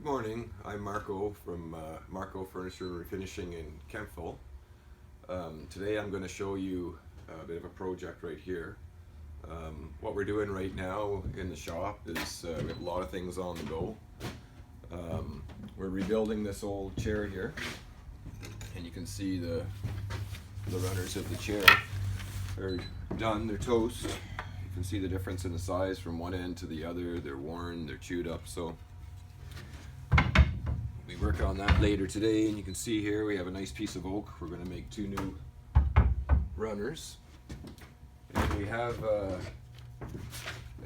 Good morning, I'm Marco from M.A.R.CO Furniture and Refinishing in Kempville. Today I'm going to show you a bit of a project right here. What we're doing right now in the shop is we have a lot of things on the go. We're rebuilding this old chair here, and you can see the runners of the chair are done, they're toast. You can see the difference in the size from one end to the other. They're worn, they're chewed up, so we work on that later today. And you can see here we have a nice piece of oak. We're going to make two new runners, and we have a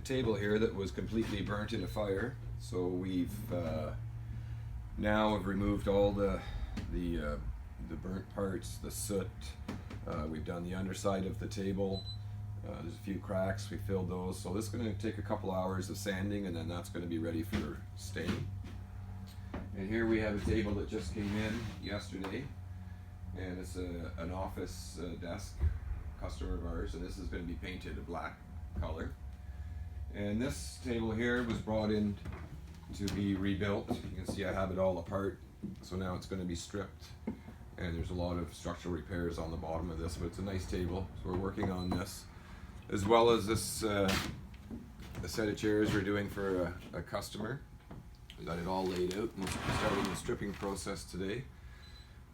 table here that was completely burnt in a fire, so we've now have removed all the burnt parts, the soot. We've done the underside of the table. There's a few cracks, we filled those, so this is going to take a couple hours of sanding, and then that's going to be ready for stain. And here we have a table that just came in yesterday, and it's an office desk, customer of ours, and this is going to be painted a black color. And this table here was brought in to be rebuilt. You can see I have it all apart, so now it's going to be stripped, and there's a lot of structural repairs on the bottom of this, but it's a nice table, so we're working on this, as well as this a set of chairs we're doing for a customer. We got it all laid out, and we're starting the stripping process today.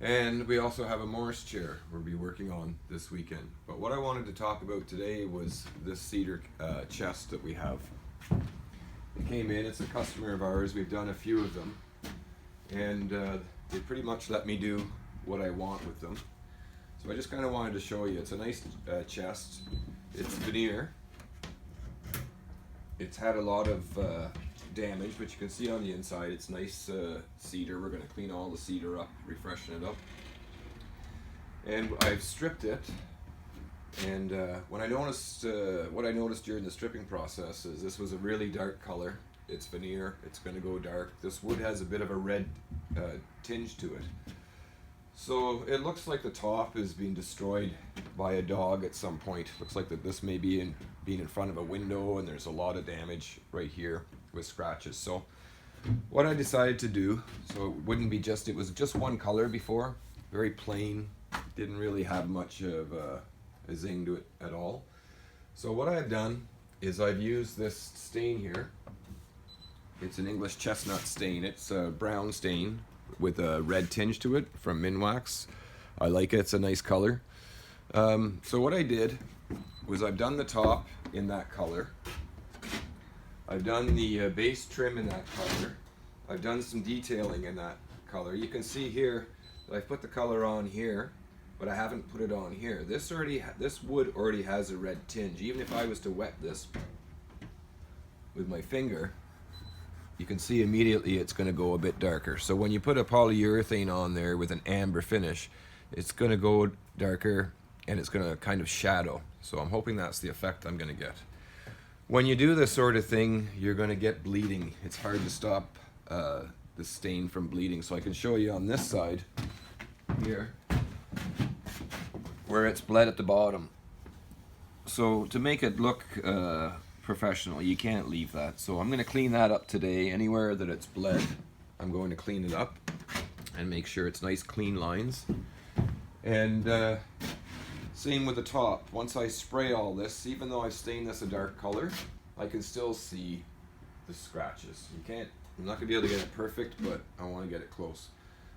And we also have a M.A.R.CO chair we'll be working on this weekend. But what I wanted to talk about today was this cedar chest that we have. It came in, it's a customer of ours, we've done a few of them, and they pretty much let me do what I want with them. So I just kind of wanted to show you. It's a nice chest. It's veneer. It's had a lot of damage, but you can see on the inside it's nice cedar. We're going to clean all the cedar up, refreshen it up, and I've stripped it. And what I noticed during the stripping process is this was a really dark color. It's veneer, it's going to go dark. This wood has a bit of a red tinge to it, so it looks like the top is being destroyed by a dog at some point. Looks like that this may be being in front of a window, and there's a lot of damage right here with scratches. So what I decided to do, so it was just one color before, very plain, didn't really have much of a zing to it at all. So what I've done is I've used this stain here. It's an English chestnut stain. It's a brown stain with a red tinge to it from Minwax. I like it, it's a nice color. So what I did was I've done the top in that color. I've done the base trim in that color. I've done some detailing in that color. You can see here that I've put the color on here, but I haven't put it on here. This wood already has a red tinge. Even if I was to wet this with my finger, you can see immediately it's going to go a bit darker. So when you put a polyurethane on there with an amber finish, it's going to go darker, and it's going to kind of shadow. So I'm hoping that's the effect I'm going to get. When you do this sort of thing, you're going to get bleeding. It's hard to stop the stain from bleeding. So I can show you on this side here where it's bled at the bottom. So to make it look professional, you can't leave that. So I'm going to clean that up today. Anywhere that it's bled, I'm going to clean it up and make sure it's nice clean lines. And same with the top. Once I spray all this, even though I've stained this a dark color, I can still see the scratches. I'm not going to be able to get it perfect, but I want to get it close.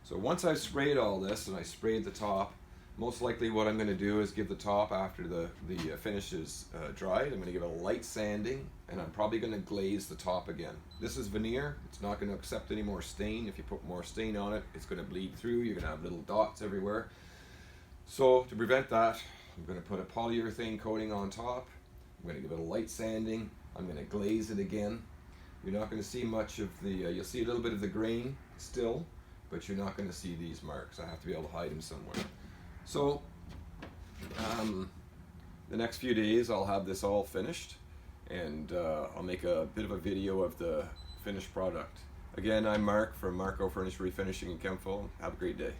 So once I've sprayed all this and I sprayed the top, most likely what I'm going to do is give the top, after the finish is dried, I'm going to give it a light sanding, and I'm probably going to glaze the top again. This is veneer. It's not going to accept any more stain. If you put more stain on it, it's going to bleed through. You're going to have little dots everywhere. So to prevent that, I'm going to put a polyurethane coating on top. I'm going to give it a light sanding. I'm going to glaze it again. You're not going to see much of the, you'll see a little bit of the grain still, but you're not going to see these marks. I have to be able to hide them somewhere. So the next few days I'll have this all finished, and I'll make a bit of a video of the finished product. Again, I'm Mark from M.A.R.CO Furniture Refinishing in Kempville. Have a great day.